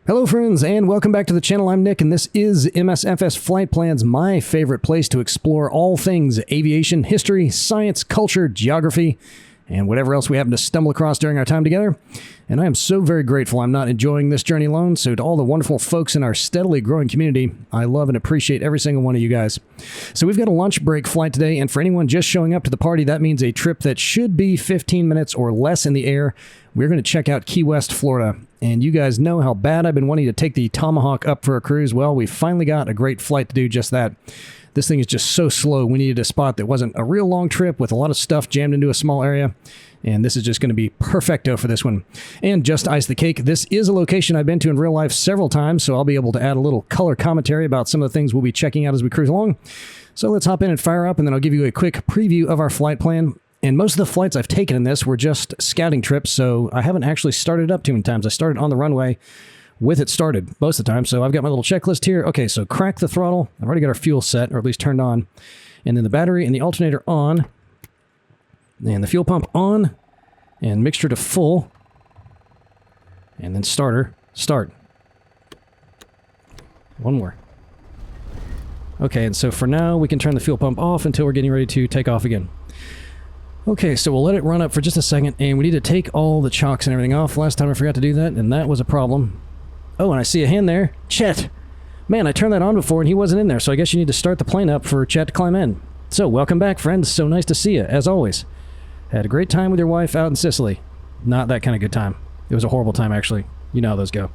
Hello friends, and welcome back to the channel. I'm Nick, and this is MSFS Flight Plans, my favorite place to explore all things aviation, history, science, culture, geography, and whatever else we happen to stumble across during our time together. And I am so very grateful I'm not enjoying this journey alone, so to all the wonderful folks in our steadily growing community, I love and appreciate every single one of you guys. So we've got a lunch break flight today, and for anyone just showing up to the party, that means a trip that should be 15 minutes or less in the air. We're going to check out Key West, Florida. And you guys know how bad I've been wanting to take the Tomahawk up for a cruise. Well, we finally got a great flight to do just that. This thing is just so slow. We needed a spot that wasn't a real long trip with a lot of stuff jammed into a small area. And this is just going to be perfecto for this one. And just to ice the cake, this is a location I've been to in real life several times, so I'll be able to add a little color commentary about some of the things we'll be checking out as we cruise along. So let's hop in and fire up, and then I'll give you a quick preview of our flight plan. And most of the flights I've taken in this were just scouting trips, so I haven't actually started up too many times. I started on the runway with it started most of the time, so I've got my little checklist here. Okay, so crack the throttle. I've already got our fuel set, or at least turned on. And then the battery and the alternator on. And the fuel pump on. And mixture to full. And then starter. Start. One more. Okay, and so for now, we can turn the fuel pump off until we're getting ready to take off again. Okay, so we'll let it run up for just a second, and we need to take all the chocks and everything off. Last time I forgot to do that, and that was a problem. Oh, and I see a hand there. Chet! Man, I turned that on before, and he wasn't in there, so I guess you need to start the plane up for Chet to climb in. So, welcome back, friends. So nice to see you, as always. Had a great time with your wife out in Sicily. Not that kind of good time. It was a horrible time, actually. You know how those go.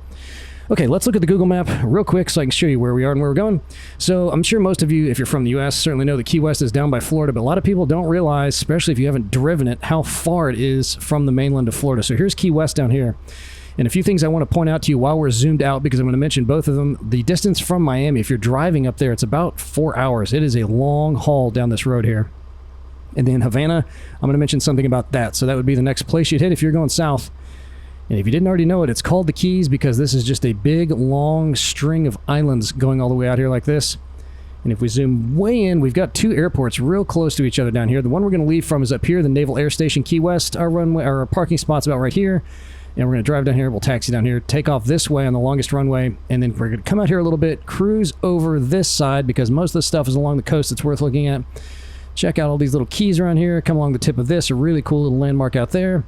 Okay, let's look at the Google map real quick so I can show you where we are and where we're going. So I'm sure most of you, if you're from the US, certainly know that Key West is down by Florida, but a lot of people don't realize, especially if you haven't driven it, how far it is from the mainland of Florida. So here's Key West down here. And a few things I want to point out to you while we're zoomed out, because I'm going to mention both of them. The distance from Miami, if you're driving up there, it's about 4 hours. It is a long haul down this road here. And then Havana, I'm going to mention something about that. So that would be the next place you'd hit if you're going south. And if you didn't already know it, it's called the Keys because this is just a big, long string of islands going all the way out here like this. And if we zoom way in, we've got two airports real close to each other down here. The one we're going to leave from is up here, the Naval Air Station Key West. Our runway, our parking spot's about right here. And we're going to drive down here, we'll taxi down here, take off this way on the longest runway, and then we're going to come out here a little bit, cruise over this side because most of the stuff is along the coast that's worth looking at. Check out all these little keys around here, come along the tip of this, a really cool little landmark out there.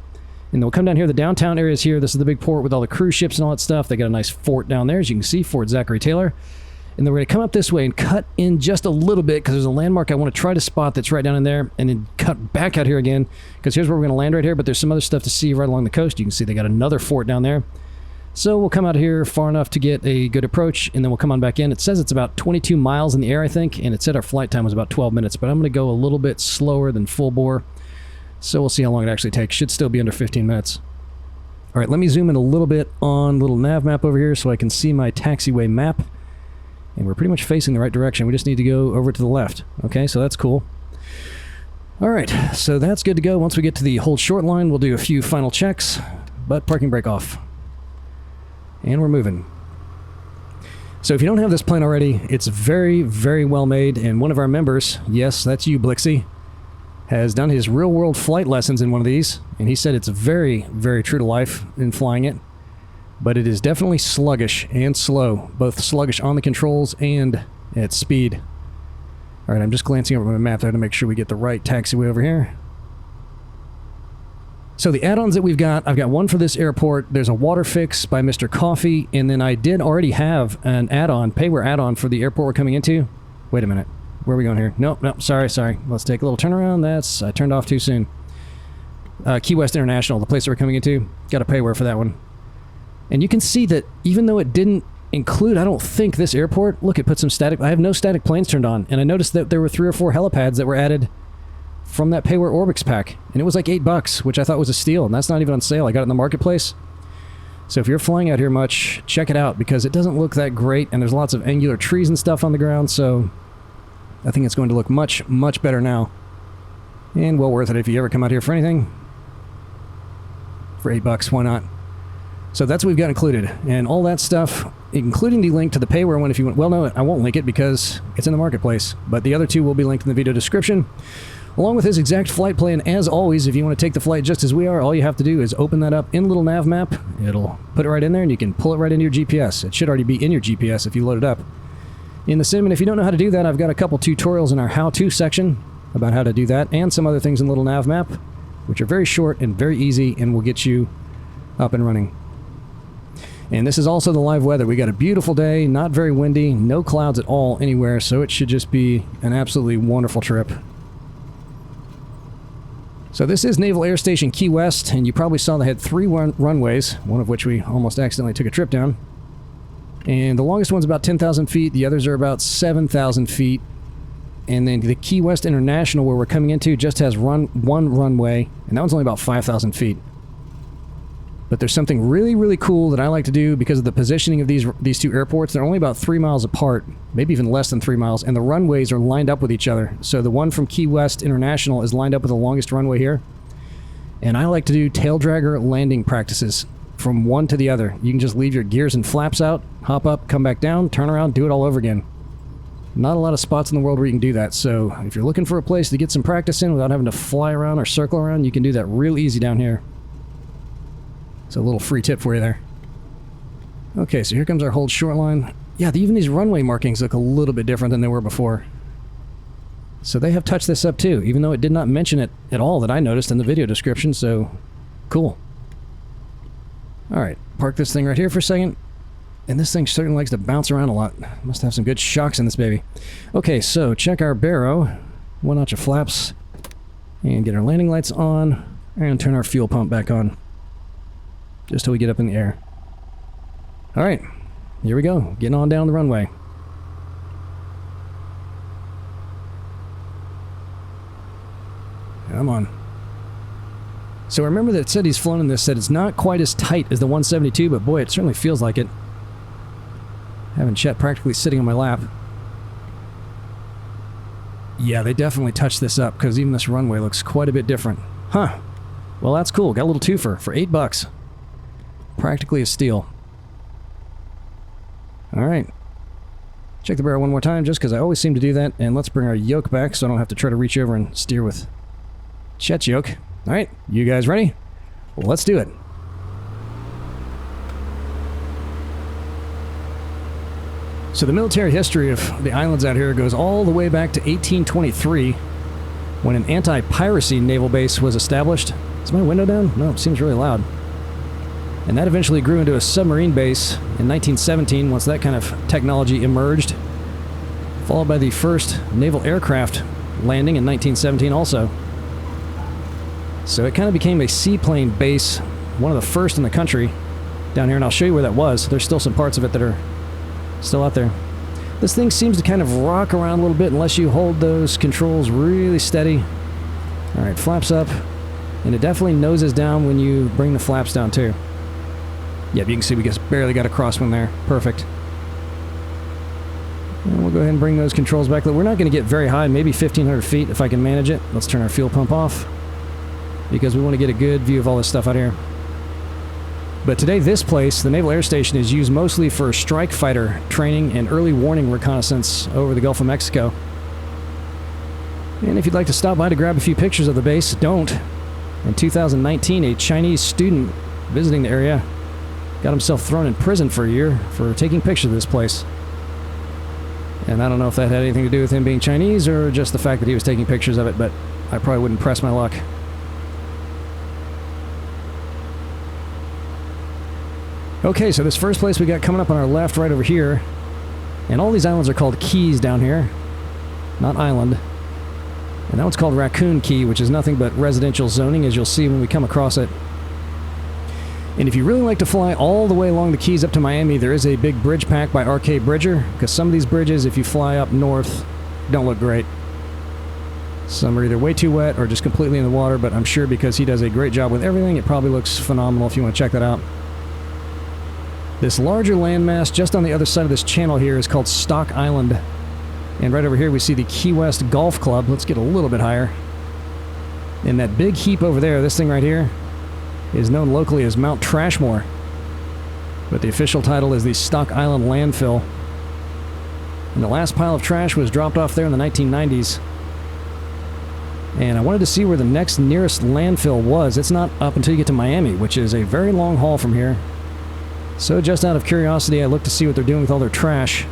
And they'll come down here. The downtown area is here. This is the big port with all the cruise ships and all that stuff. They got a nice fort down there, as you can see, Fort Zachary Taylor. And then we're going to come up this way and cut in just a little bit because there's a landmark I want to try to spot that's right down in there. And then cut back out here again because here's where we're going to land right here. But there's some other stuff to see right along the coast. You can see they got another fort down there. So we'll come out here far enough to get a good approach, and then we'll come on back in. It says it's about 22 miles in the air, I think, and it said our flight time was about 12 minutes. But I'm going to go a little bit slower than full bore. So we'll see how long it actually takes. Should still be under 15 minutes. All right, let me zoom in a little bit on little NavMap over here so I can see my taxiway map. And we're pretty much facing the right direction. We just need to go over to the left. Okay, so that's cool. All right, so that's good to go. Once we get to the hold short line, we'll do a few final checks. But parking brake off. And we're moving. So if you don't have this plane already, it's very, very well made. And one of our members, yes, that's you, Blixie, has done his real-world flight lessons in one of these, and he said it's very, very true to life in flying it, but it is definitely sluggish and slow, both sluggish on the controls and at speed. All right, I'm just glancing over my map there to make sure we get the right taxiway over here. So the add-ons that we've got, I've got one for this airport. There's a water fix by Mr. Coffee, and then I did already have an add-on, payware add-on for the airport we're coming into. Wait a minute. Where are we going here? Nope, sorry. Let's take a little turnaround. I turned off too soon. Key West International, the place that we're coming into, got a payware for that one. And you can see that even though it didn't include, I don't think, this airport, look, it put some static, I have no static planes turned on. And I noticed that there were 3 or 4 helipads that were added from that payware ORBX pack. And it was like $8, which I thought was a steal. And that's not even on sale. I got it in the marketplace. So if you're flying out here much, check it out because it doesn't look that great. And there's lots of angular trees and stuff on the ground. So I think it's going to look much, much better now. And well worth it if you ever come out here for anything. For $8, why not? So that's what we've got included. And all that stuff, including the link to the payware one if you want. Well, no, I won't link it because it's in the marketplace. But the other two will be linked in the video description. Along with his exact flight plan, as always, if you want to take the flight just as we are, all you have to do is open that up in a little NavMap. It'll put it right in there, and you can pull it right into your GPS. It should already be in your GPS if you load it up in the sim, and if you don't know how to do that, I've got a couple tutorials in our how-to section about how to do that, and some other things in little NavMap, which are very short and very easy, and will get you up and running. And this is also the live weather. We got a beautiful day, not very windy, no clouds at all anywhere, so it should just be an absolutely wonderful trip. So this is Naval Air Station Key West, and you probably saw they had 3 runways, one of which we almost accidentally took a trip down. And the longest one's about 10,000 feet, the others are about 7,000 feet. And then the Key West International, where we're coming into, just has one runway, and that one's only about 5,000 feet. But there's something really, really cool that I like to do because of the positioning of these two airports. They're only about 3 miles apart, maybe even less than 3 miles, and the runways are lined up with each other. So the one from Key West International is lined up with the longest runway here. And I like to do tail dragger landing practices from one to the other. You can just leave your gears and flaps out, hop up, come back down, turn around, do it all over again. Not a lot of spots in the world where you can do that, so if you're looking for a place to get some practice in without having to fly around or circle around, you can do that real easy down here. So a little free tip for you there. Okay, so here comes our hold short line. Yeah, even these runway markings look a little bit different than they were before. So they have touched this up too, even though it did not mention it at all that I noticed in the video description, so cool. Alright, park this thing right here for a second. And this thing certainly likes to bounce around a lot. Must have some good shocks in this baby. Okay, so check our barrow. 1 notch of flaps. And get our landing lights on. And turn our fuel pump back on. Just till we get up in the air. Alright, here we go. Getting on down the runway. Come on. So remember that it said he's flown in this, said it's not quite as tight as the 172, but boy, it certainly feels like it. Having Chet practically sitting on my lap. Yeah, they definitely touched this up, because even this runway looks quite a bit different. Huh. Well, that's cool. Got a little twofer for $8. Practically a steal. Alright. Check the barrel one more time, just because I always seem to do that. And let's bring our yoke back, so I don't have to try to reach over and steer with Chet's yoke. Alright, you guys ready? Well, let's do it. So the military history of the islands out here goes all the way back to 1823, when an anti-piracy naval base was established. Is my window down? No, it seems really loud. And that eventually grew into a submarine base in 1917, once that kind of technology emerged, followed by the first naval aircraft landing in 1917 also. So it kind of became a seaplane base, one of the first in the country down here, and I'll show you where that was. There's still some parts of it that are still out there. This thing seems to kind of rock around a little bit unless you hold those controls really steady. Alright, flaps up. And it definitely noses down when you bring the flaps down too. Yep, you can see we just barely got a crosswind there. Perfect. And we'll go ahead and bring those controls back. We're not going to get very high, maybe 1,500 feet if I can manage it. Let's turn our fuel pump off, because we want to get a good view of all this stuff out here. But today this place, the Naval Air Station, is used mostly for strike fighter training and early warning reconnaissance over the Gulf of Mexico. And if you'd like to stop by to grab a few pictures of the base, don't. In 2019, a Chinese student visiting the area got himself thrown in prison for a year for taking pictures of this place. And I don't know if that had anything to do with him being Chinese or just the fact that he was taking pictures of it, but I probably wouldn't press my luck. Okay, so this first place we got coming up on our left right over here, and all these islands are called keys down here, not island. And that one's called Raccoon Key, which is nothing but residential zoning, as you'll see when we come across it. And if you really like to fly all the way along the Keys up to Miami, there is a big bridge pack by RK Bridger, because some of these bridges, if you fly up north, don't look great. Some are either way too wet or just completely in the water, but I'm sure because he does a great job with everything, it probably looks phenomenal if you want to check that out. This larger landmass just on the other side of this channel here is called Stock Island. And right over here we see the Key West Golf Club. Let's get a little bit higher. And that big heap over there, this thing right here, is known locally as Mount Trashmore. But the official title is the Stock Island Landfill. And the last pile of trash was dropped off there in the 1990s. And I wanted to see where the next nearest landfill was. It's not up until you get to Miami, which is a very long haul from here. So just out of curiosity, I looked to see what they're doing with all their trash.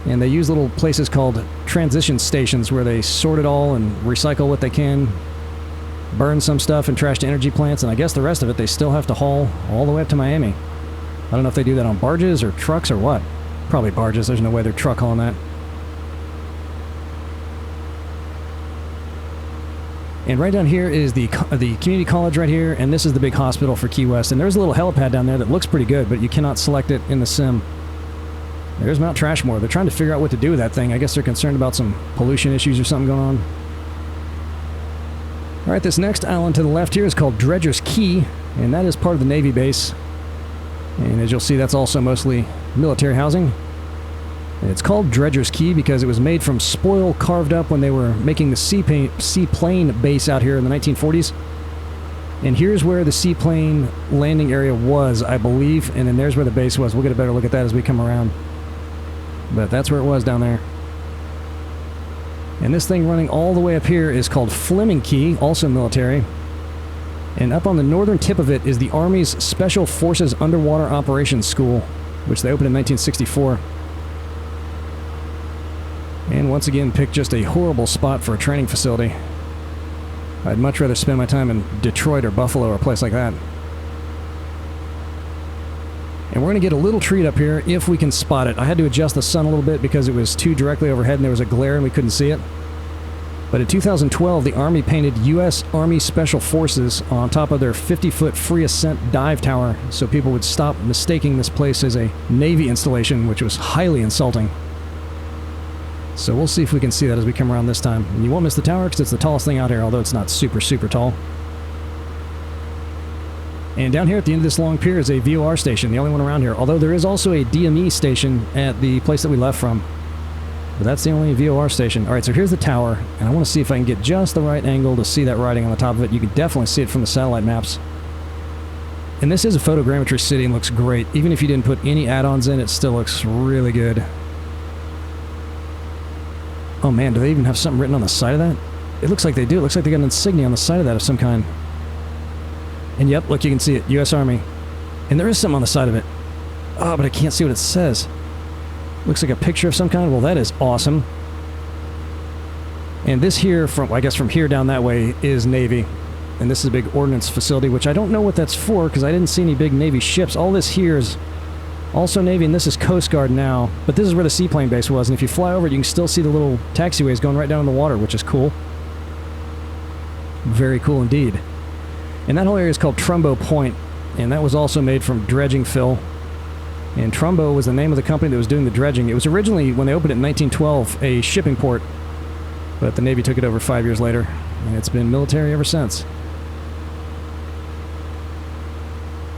And they use little places called transition stations where they sort it all and recycle what they can, burn some stuff and trash to energy plants, and I guess the rest of it they still have to haul all the way up to Miami. I don't know if they do that on barges or trucks or what. Probably barges. There's no way they're truck hauling that. And right down here is the community college right here, and this is the big hospital for Key West. And there's a little helipad down there that looks pretty good, but you cannot select it in the sim. There's Mount Trashmore. They're trying to figure out what to do with that thing. I guess they're concerned about some pollution issues or something going on. Alright, this next island to the left here is called Dredger's Key, and that is part of the Navy base. And as you'll see, that's also mostly military housing. And it's called Dredger's Key because it was made from spoil carved up when they were making the seaplane base out here in the 1940s. And here's where the seaplane landing area was, I believe, and then there's where the base was. We'll get a better look at that as we come around. But that's where it was down there. And this thing running all the way up here is called Fleming Key, also military. And up on the northern tip of it is the Army's Special Forces Underwater Operations School, which they opened in 1964. And once again, picked just a horrible spot for a training facility. I'd much rather spend my time in Detroit or Buffalo or a place like that. And we're going to get a little treat up here if we can spot it. I had to adjust the sun a little bit because it was too directly overhead and there was a glare and we couldn't see it. But in 2012, the Army painted U.S. Army Special Forces on top of their 50-foot free ascent dive tower so people would stop mistaking this place as a Navy installation, which was highly insulting. So we'll see if we can see that as we come around this time. And you won't miss the tower because it's the tallest thing out here, although it's not super, super tall. And down here at the end of this long pier is a VOR station, the only one around here. Although there is also a DME station at the place that we left from. But that's the only VOR station. Alright, so here's the tower. And I want to see if I can get just the right angle to see that writing on the top of it. You can definitely see it from the satellite maps. And this is a photogrammetry city and looks great. Even if you didn't put any add-ons in, it still looks really good. Oh man, do they even have something written on the side of that? It looks like they do. It looks like they got an insignia on the side of that of some kind. And yep, look, you can see it. U.S. Army. And there is something on the side of it. Oh, but I can't see what it says. Looks like a picture of some kind. Well, that is awesome. And this here, I guess from here down that way, is Navy. And this is a big ordnance facility, which I don't know what that's for, because I didn't see any big Navy ships. All this here is also Navy, and this is Coast Guard now. But this is where the seaplane base was, and if you fly over it, you can still see the little taxiways going right down in the water, which is cool. Very cool indeed. And that whole area is called Trumbo Point, and that was also made from dredging fill. And Trumbo was the name of the company that was doing the dredging. It was originally, when they opened it in 1912, a shipping port, but the Navy took it over 5 years later, and it's been military ever since.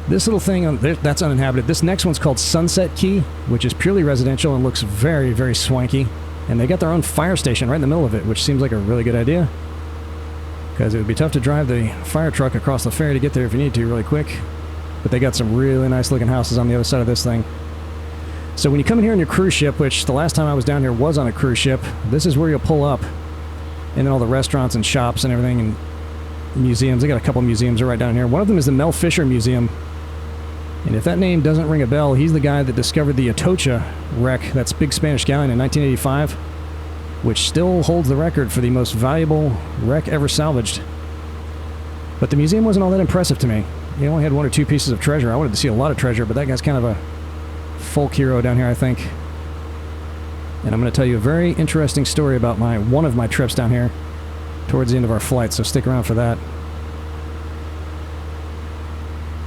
This little thing, that's uninhabited. This next one's called Sunset Key, which is purely residential and looks very, very swanky. And they got their own fire station right in the middle of it, which seems like a really good idea. Because it would be tough to drive the fire truck across the ferry to get there if you need to really quick. But they got some really nice looking houses on the other side of this thing. So when you come in here on your cruise ship, which the last time I was down here was on a cruise ship, this is where you'll pull up. And then all the restaurants and shops and everything and museums. They got a couple museums right down here. One of them is the Mel Fisher Museum. And if that name doesn't ring a bell, he's the guy that discovered the Atocha wreck, that's big Spanish galleon in 1985, which still holds the record for the most valuable wreck ever salvaged. But the museum wasn't all that impressive to me. He only had 1 or 2 pieces of treasure. I wanted to see a lot of treasure, but that guy's kind of a folk hero down here, I think. And I'm going to tell you a very interesting story about one of my trips down here towards the end of our flight, so stick around for that.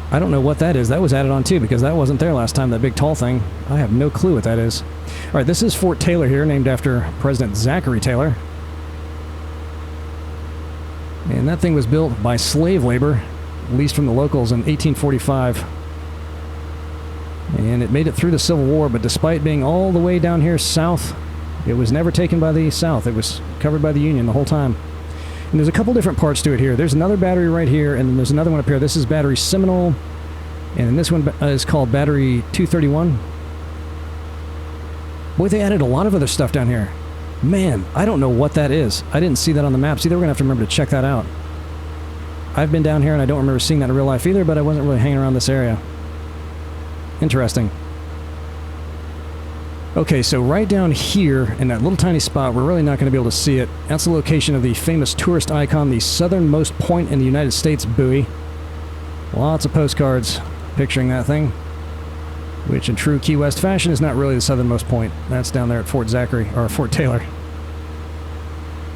I don't know what that is. That was added on too, because that wasn't there last time, that big tall thing. I have no clue what that is. Alright, this is Fort Taylor here, named after President Zachary Taylor. And that thing was built by slave labor, leased from the locals in 1845. And it made it through the Civil War, but despite being all the way down here south, it was never taken by the South. It was covered by the Union the whole time. And there's a couple different parts to it here. There's another battery right here, and then there's another one up here. This is Battery Seminole, and this one is called Battery 231. Boy, they added a lot of other stuff down here. Man, I don't know what that is. I didn't see that on the maps either. We're going to have to remember to check that out. I've been down here and I don't remember seeing that in real life either, but I wasn't really hanging around this area. Interesting. Okay, so right down here in that little tiny spot, we're really not going to be able to see it. That's the location of the famous tourist icon, the southernmost point in the United States buoy. Lots of postcards picturing that thing, which in true Key West fashion is not really the southernmost point. That's down there at Fort Zachary, or Fort Taylor.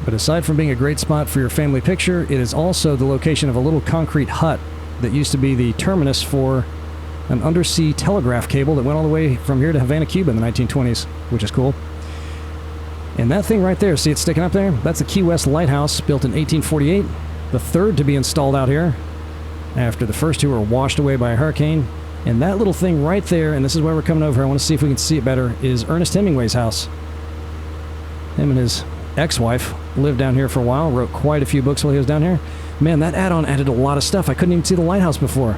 But aside from being a great spot for your family picture, it is also the location of a little concrete hut that used to be the terminus for an undersea telegraph cable that went all the way from here to Havana, Cuba in the 1920s, which is cool. And that thing right there, see it sticking up there? That's the Key West Lighthouse, built in 1848, the third to be installed out here, after the first two were washed away by a hurricane. And that little thing right there, and this is where we're coming over, I want to see if we can see it better, is Ernest Hemingway's house. Him and his ex-wife lived down here for a while, wrote quite a few books while he was down here. Man, that add-on added a lot of stuff. I couldn't even see the lighthouse before.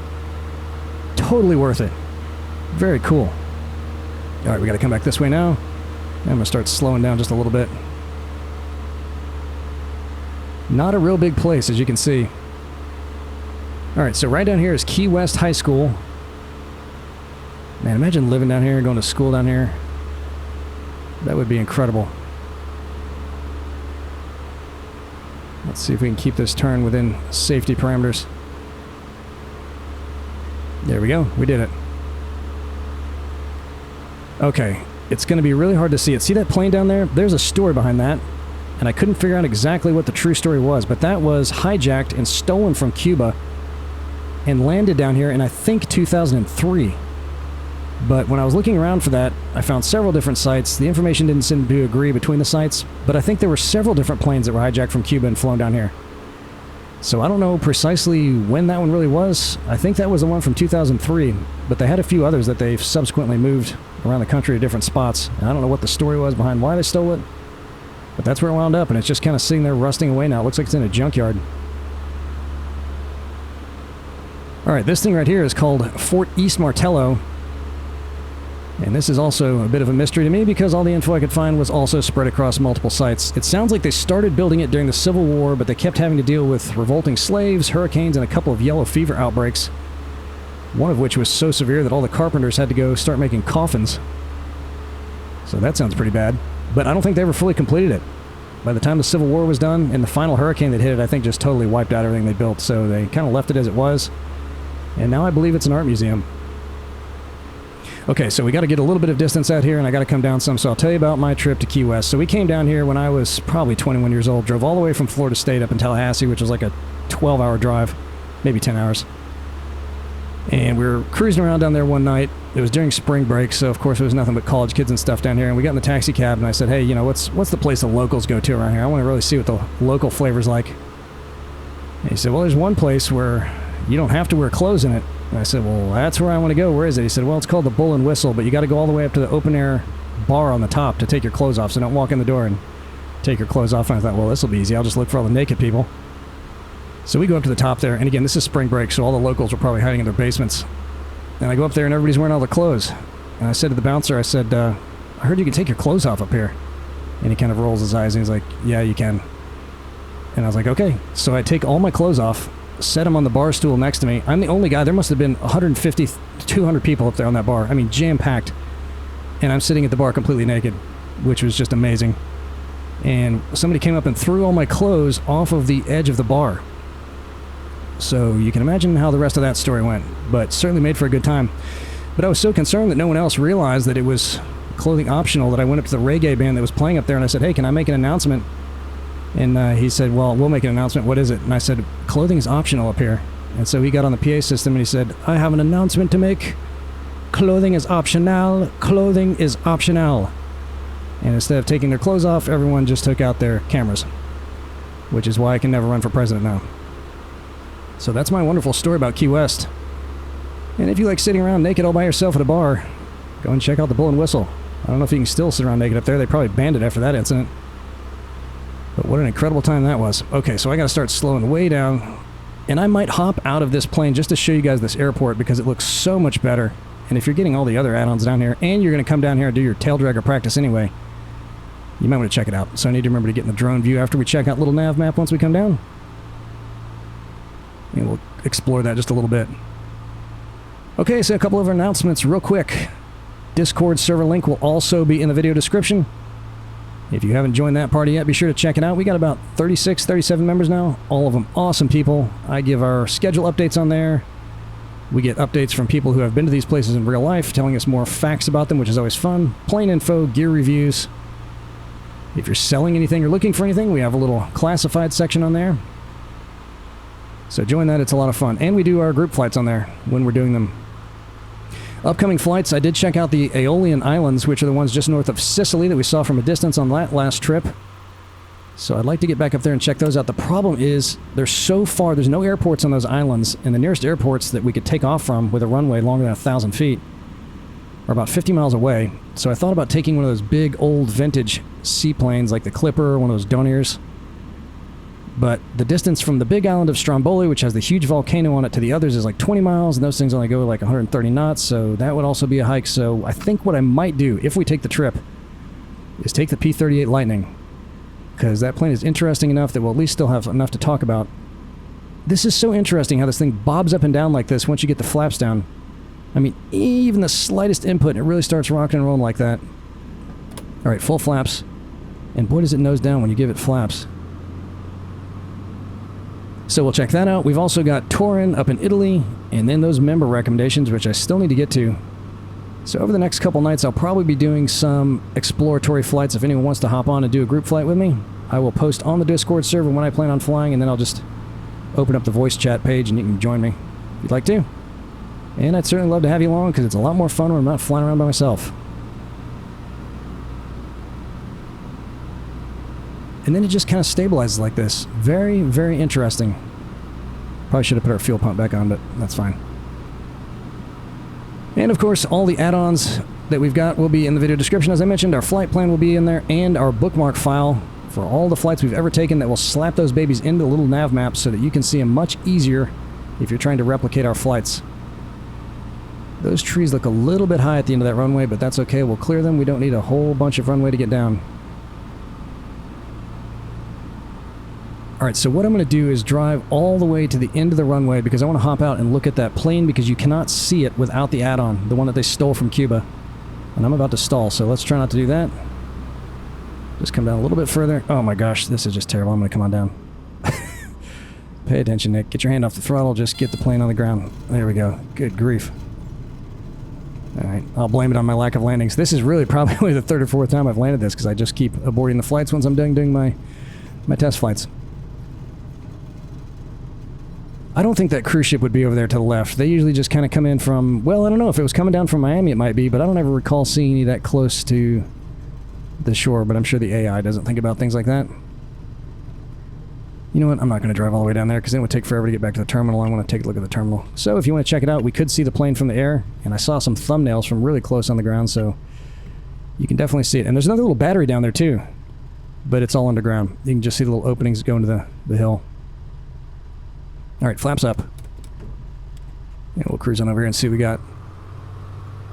Totally worth it. Very cool. Alright, we gotta come back this way now. I'm gonna start slowing down just a little bit. Not a real big place, as you can see. Alright, so right down here is Key West High School. Man, imagine living down here, going to school down here. That would be incredible. Let's see if we can keep this turn within safety parameters. There we go. We did it. Okay. It's going to be really hard to see it. See that plane down there? There's a story behind that. And I couldn't figure out exactly what the true story was, but that was hijacked and stolen from Cuba and landed down here in, I think, 2003. But when I was looking around for that, I found several different sites. The information didn't seem to agree between the sites, but I think there were several different planes that were hijacked from Cuba and flown down here. So I don't know precisely when that one really was. I think that was the one from 2003, but they had a few others that they've subsequently moved around the country to different spots. And I don't know what the story was behind why they stole it, but that's where it wound up, and it's just kind of sitting there rusting away now. It looks like it's in a junkyard. Alright, this thing right here is called Fort East Martello. And this is also a bit of a mystery to me because all the info I could find was also spread across multiple sites. It sounds like they started building it during the Civil War, but they kept having to deal with revolting slaves, hurricanes, and a couple of yellow fever outbreaks. One of which was so severe that all the carpenters had to go start making coffins. So that sounds pretty bad. But I don't think they ever fully completed it. By the time the Civil War was done, and the final hurricane that hit it, I think just totally wiped out everything they built. So they kind of left it as it was. And now I believe it's an art museum. Okay, so we got to get a little bit of distance out here, and I got to come down some, so I'll tell you about my trip to Key West. So we came down here when I was probably 21 years old, drove all the way from Florida State up in Tallahassee, which was like a 12-hour drive, maybe 10 hours. And we were cruising around down there one night. It was during spring break, so of course there was nothing but college kids and stuff down here, and we got in the taxi cab, and I said, hey, you know, what's the place the locals go to around here? I want to really see what the local flavor's like. And he said, well, there's one place where you don't have to wear clothes in it. And I said, well, that's where I want to go. Where is it? He said, well, it's called the Bull and Whistle, but you got to go all the way up to the open-air bar on the top to take your clothes off, so don't walk in the door and take your clothes off. And I thought, well, this will be easy. I'll just look for all the naked people. So we go up to the top there, and again, this is spring break, so all the locals were probably hiding in their basements. And I go up there, and everybody's wearing all their clothes. And I said to the bouncer, I said, I heard you can take your clothes off up here. And he kind of rolls his eyes, and he's like, yeah, you can. And I was like, okay. So I take all my clothes off, set them on the bar stool next to me. I'm the only guy. There must have been 150 to 200 people up there on that bar. I mean, jam-packed. And I'm sitting at the bar completely naked, which was just amazing. And somebody came up and threw all my clothes off of the edge of the bar. So you can imagine how the rest of that story went, but certainly made for a good time. But I was so concerned that no one else realized that it was clothing optional that I went up to the reggae band that was playing up there, and I said, hey, can I make an announcement? And he said, well, we'll make an announcement. What is it? And I said, clothing is optional up here. And so he got on the PA system and he said, I have an announcement to make. Clothing is optional. Clothing is optional. And instead of taking their clothes off, everyone just took out their cameras. Which is why I can never run for president now. So that's my wonderful story about Key West. And if you like sitting around naked all by yourself at a bar, go and check out the Bull and Whistle. I don't know if you can still sit around naked up there. They probably banned it after that incident. But what an incredible time that was. Okay, so I gotta start slowing way down. And I might hop out of this plane just to show you guys this airport because it looks so much better. And if you're getting all the other add-ons down here, and you're gonna come down here and do your tail dragger practice anyway, You might want to check it out. So I need to remember to get in the drone view after we check out little NavMap once we come down. And we'll explore that just a little bit. Okay, so a couple of announcements real quick. Discord server link will also be in the video description. If you haven't joined that party yet, be sure to check it out. We got about 36, 37 members now. All of them awesome people. I give our schedule updates on there. We get updates from people who have been to these places in real life, telling us more facts about them, which is always fun. Plane info, gear reviews. If you're selling anything or looking for anything, we have a little classified section on there. So join that, it's a lot of fun. And we do our group flights on there when we're doing them. Upcoming flights, I did check out the Aeolian Islands, which are the ones just north of Sicily that we saw from a distance on that last trip. So I'd like to get back up there and check those out. The problem is, they're so far, there's no airports on those islands, and the nearest airports that we could take off from with a runway longer than 1,000 feet are about 50 miles away. So I thought about taking one of those big, old, vintage seaplanes, like the Clipper, one of those Doniers. But the distance from the big island of Stromboli, which has the huge volcano on it, to the others is like 20 miles, and those things only go like 130 knots, so that would also be a hike. So I think what I might do, if we take the trip, is take the P-38 Lightning, because that plane is interesting enough that we'll at least still have enough to talk about. This is so interesting how this thing bobs up and down like this once you get the flaps down. I mean, even the slightest input, it really starts rocking and rolling like that. Alright, full flaps. And boy does it nose down when you give it flaps. So we'll check that out. We've also got Turin up in Italy, and then those member recommendations, which I still need to get to. So over the next couple nights, I'll probably be doing some exploratory flights. If anyone wants to hop on and do a group flight with me, I will post on the Discord server when I plan on flying, and then I'll just open up the voice chat page and you can join me if you'd like to. And I'd certainly love to have you along, because it's a lot more fun when I'm not flying around by myself. And then it just kind of stabilizes like this. Very, very interesting. Probably should have put our fuel pump back on, but that's fine. And of course, all the add-ons that we've got will be in the video description. As I mentioned, our flight plan will be in there, and our bookmark file for all the flights we've ever taken that will slap those babies into the little nav map so that you can see them much easier if you're trying to replicate our flights. Those trees look a little bit high at the end of that runway, but that's okay. We'll clear them. We don't need a whole bunch of runway to get down. Alright, so what I'm going to do is drive all the way to the end of the runway, because I want to hop out and look at that plane, because you cannot see it without the add-on, the one that they stole from Cuba. And I'm about to stall, so let's try not to do that. Just come down a little bit further. Oh my gosh, this is just terrible. I'm going to come on down. Pay attention, Nick. Get your hand off the throttle. Just get the plane on the ground. There we go. Good grief. Alright, I'll blame it on my lack of landings. This is really probably the third or fourth time I've landed this, because I just keep aborting the flights once I'm done doing my test flights. I don't think that cruise ship would be over there to the left. They usually just kind of come in from... Well, I don't know. If it was coming down from Miami, it might be, but I don't ever recall seeing any that close to the shore, but I'm sure the AI doesn't think about things like that. You know what? I'm not going to drive all the way down there, because then it would take forever to get back to the terminal. I want to take a look at the terminal. So if you want to check it out, we could see the plane from the air, and I saw some thumbnails from really close on the ground, so you can definitely see it. And there's another little battery down there, too, but it's all underground. You can just see the little openings going to the hill. Alright, flaps up. And we'll cruise on over here and see what we got.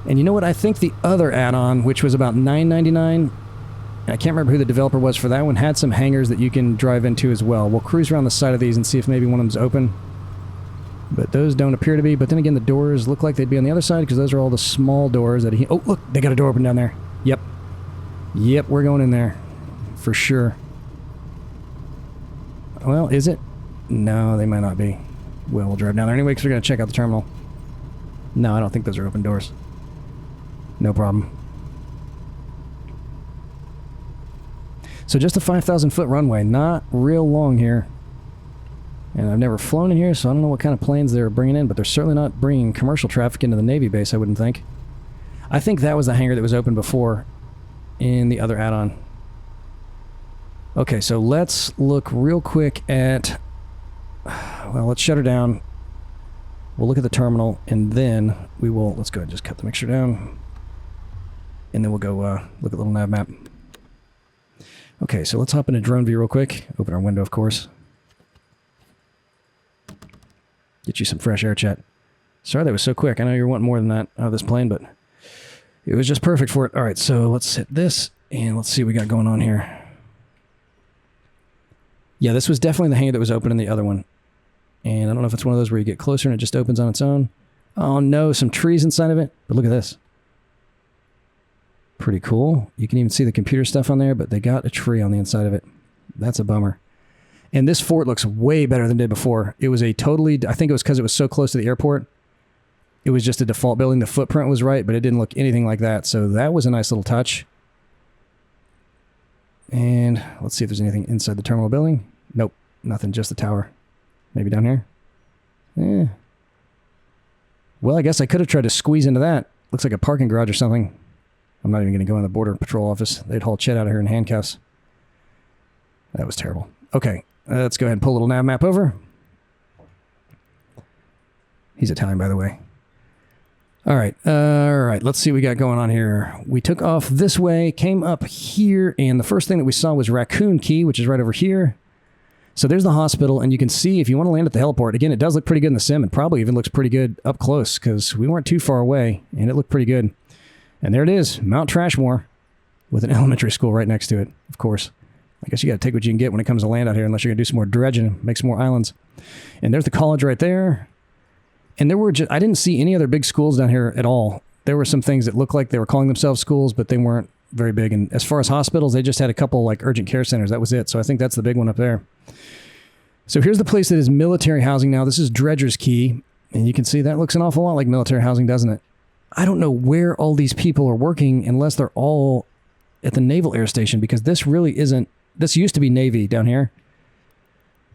And you know what? I think the other add-on, which was about $9.99, I can't remember who the developer was for that one, had some hangars that you can drive into as well. We'll cruise around the side of these and see if maybe one of them's open. But those don't appear to be. But then again, the doors look like they'd be on the other side, because those are all the small doors that he... Oh, look! They got a door open down there. Yep. Yep, we're going in there. For sure. Well, is it? No, they might not be. Well, we'll drive down there anyway, because we're going to check out the terminal. No, I don't think those are open doors. No problem. So just a 5,000-foot runway. Not real long here. And I've never flown in here, so I don't know what kind of planes they're bringing in, but they're certainly not bringing commercial traffic into the Navy base, I wouldn't think. I think that was the hangar that was open before in the other add-on. Okay, so let's look real quick at... Well, let's shut her down. We'll look at the terminal, and then we will... Let's go ahead and just cut the mixture down. And then we'll go look at the little nav map. Okay, so let's hop into drone view real quick. Open our window, of course. Get you some fresh air, Chet. Sorry that was so quick. I know you're wanting more than that out of this plane, but it was just perfect for it. All right, so let's hit this, And let's see what we got going on here. Yeah, this was definitely the hangar that was open in the other one. And I don't know if it's one of those where you get closer and it just opens on its own. Oh no, some trees inside of it. But look at this. Pretty cool. You can even see the computer stuff on there, but they got a tree on the inside of it. That's a bummer. And this fort looks way better than it did before. It was a totally, I think it was because it was so close to the airport. It was just a default building. The footprint was right, but it didn't look anything like that. So that was a nice little touch. And let's see if there's anything inside the terminal building. Nope, nothing, just the tower. Maybe down here? Eh. Well, I guess I could have tried to squeeze into that. Looks like a parking garage or something. I'm not even going to go in the border patrol office. They'd haul Chet out of here in handcuffs. That was terrible. Okay, let's go ahead and pull a little nav map over. He's Italian, by the way. All right, let's see what we got going on here. We took off this way, came up here, and the first thing that we saw was Raccoon Key, which is right over here. So there's the hospital, and you can see if you want to land at the heliport, again, it does look pretty good in the sim, and probably even looks pretty good up close, because we weren't too far away, and it looked pretty good. And there it is, Mount Trashmore, with an elementary school right next to it, of course. I guess you got to take what you can get when it comes to land out here, unless you're going to do some more dredging, make some more islands. And there's the college right there. And there were I didn't see any other big schools down here at all. There were some things that looked like they were calling themselves schools, but they weren't very big. And as far as hospitals, they just had a couple like urgent care centers. That was it. So I think that's the big one up there. So here's the place that is military housing now. This is Dredger's Key. And you can see that looks an awful lot like military housing, doesn't it? I don't know where all these people are working unless they're all at the Naval Air Station, because this really isn't. This used to be Navy down here.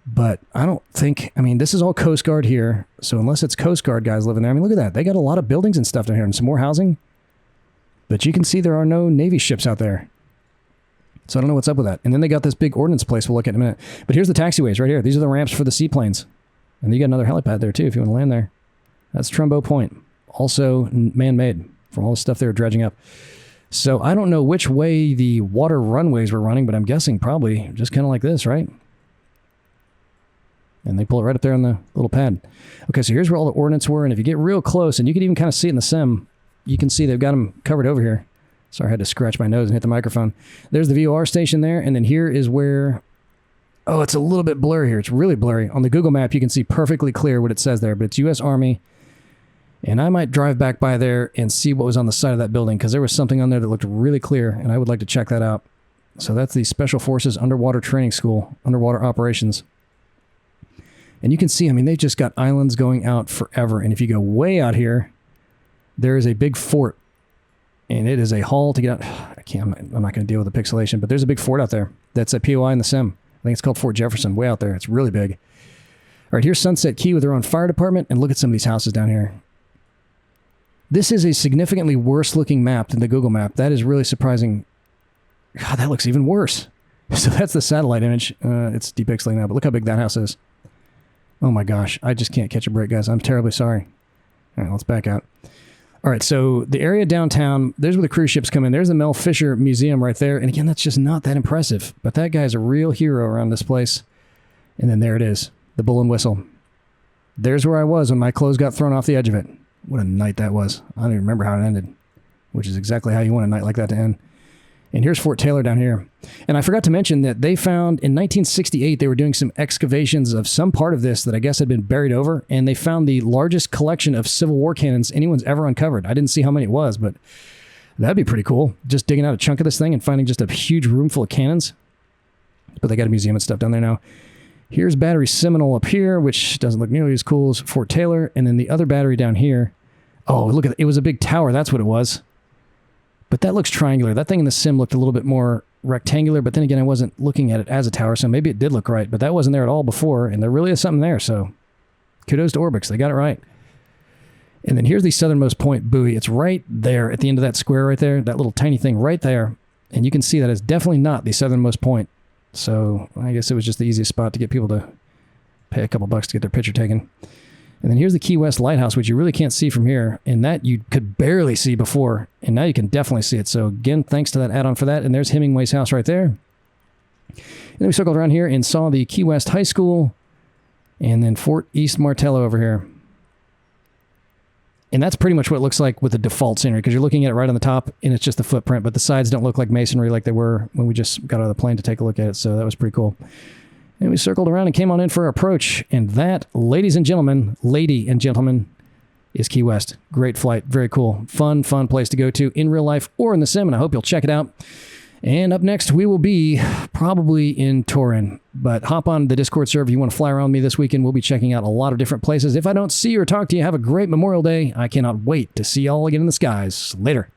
But I don't think, I mean, this is all Coast Guard here. So unless it's Coast Guard guys living there, I mean, look at that. They got a lot of buildings and stuff down here and some more housing. But you can see there are no Navy ships out there. So I don't know what's up with that. And then they got this big ordnance place we'll look at in a minute. But here's the taxiways right here. These are the ramps for the seaplanes. And you got another helipad there too if you want to land there. That's Trumbo Point. Also man-made from all the stuff they were dredging up. So I don't know which way the water runways were running, but I'm guessing probably just kind of like this, right? And they pull it right up there on the little pad. Okay, so here's where all the ordnance were. And if you get real close, and you can even kind of see it in the sim, you can see they've got them covered over here. Sorry, I had to scratch my nose and hit the microphone. There's the VOR station there. And then here is where... Oh, it's a little bit blurry here. It's really blurry. On the Google map, you can see perfectly clear what it says there. But it's U.S. Army. And I might drive back by there and see what was on the side of that building, because there was something on there that looked really clear, and I would like to check that out. So that's the Special Forces Underwater Training School, Underwater Operations. And you can see, I mean, they've just got islands going out forever. And if you go way out here, there is a big fort. And it is a haul to get out. I'm not going to deal with the pixelation, but there's a big fort out there. That's a POI in the sim. I think it's called Fort Jefferson, way out there. It's really big. All right, here's Sunset Key with their own fire department. And look at some of these houses down here. This is a significantly worse looking map than the Google map. That is really surprising. God, that looks even worse. So that's the satellite image. It's depixelating now, but look how big that house is. Oh my gosh, I just can't catch a break, guys. I'm terribly sorry. All right, let's back out. All right, so the area downtown, there's where the cruise ships come in. There's the Mel Fisher Museum right there. And again, that's just not that impressive. But that guy's a real hero around this place. And then there it is, the Bull and Whistle. There's where I was when my clothes got thrown off the edge of it. What a night that was. I don't even remember how it ended, which is exactly how you want a night like that to end. And here's Fort Taylor down here. And I forgot to mention that they found in 1968, they were doing some excavations of some part of this that I guess had been buried over. And they found the largest collection of Civil War cannons anyone's ever uncovered. I didn't see how many it was, but that'd be pretty cool. Just digging out a chunk of this thing and finding just a huge room full of cannons. But they got a museum and stuff down there now. Here's Battery Seminole up here, which doesn't look nearly as cool as Fort Taylor. And then the other battery down here. Oh, look at it. It was a big tower. That's what it was. But that looks triangular. That thing in the sim looked a little bit more rectangular, but then again, I wasn't looking at it as a tower, so maybe it did look right, but that wasn't there at all before, and there really is something there, so kudos to ORBX. They got it right. And then here's the southernmost point buoy. It's right there at the end of that square right there, that little tiny thing right there, and you can see that it's definitely not the southernmost point. So I guess it was just the easiest spot to get people to pay a couple bucks to get their picture taken. And then here's the Key West Lighthouse, which you really can't see from here. And that you could barely see before. And now you can definitely see it. So again, thanks to that add-on for that. And there's Hemingway's house right there. And then we circled around here and saw the Key West High School. And then Fort East Martello over here. And that's pretty much what it looks like with the default scenery, because you're looking at it right on the top, and it's just the footprint, but the sides don't look like masonry like they were when we just got out of the plane to take a look at it, so that was pretty cool. And we circled around and came on in for our approach, and that, lady and gentlemen, is Key West. Great flight, very cool. Fun place to go to in real life or in the sim, and I hope you'll check it out. And up next, we will be probably in Turin. But hop on the Discord server if you want to fly around with me this weekend. We'll be checking out a lot of different places. If I don't see you or talk to you, have a great Memorial Day. I cannot wait to see y'all again in the skies. Later.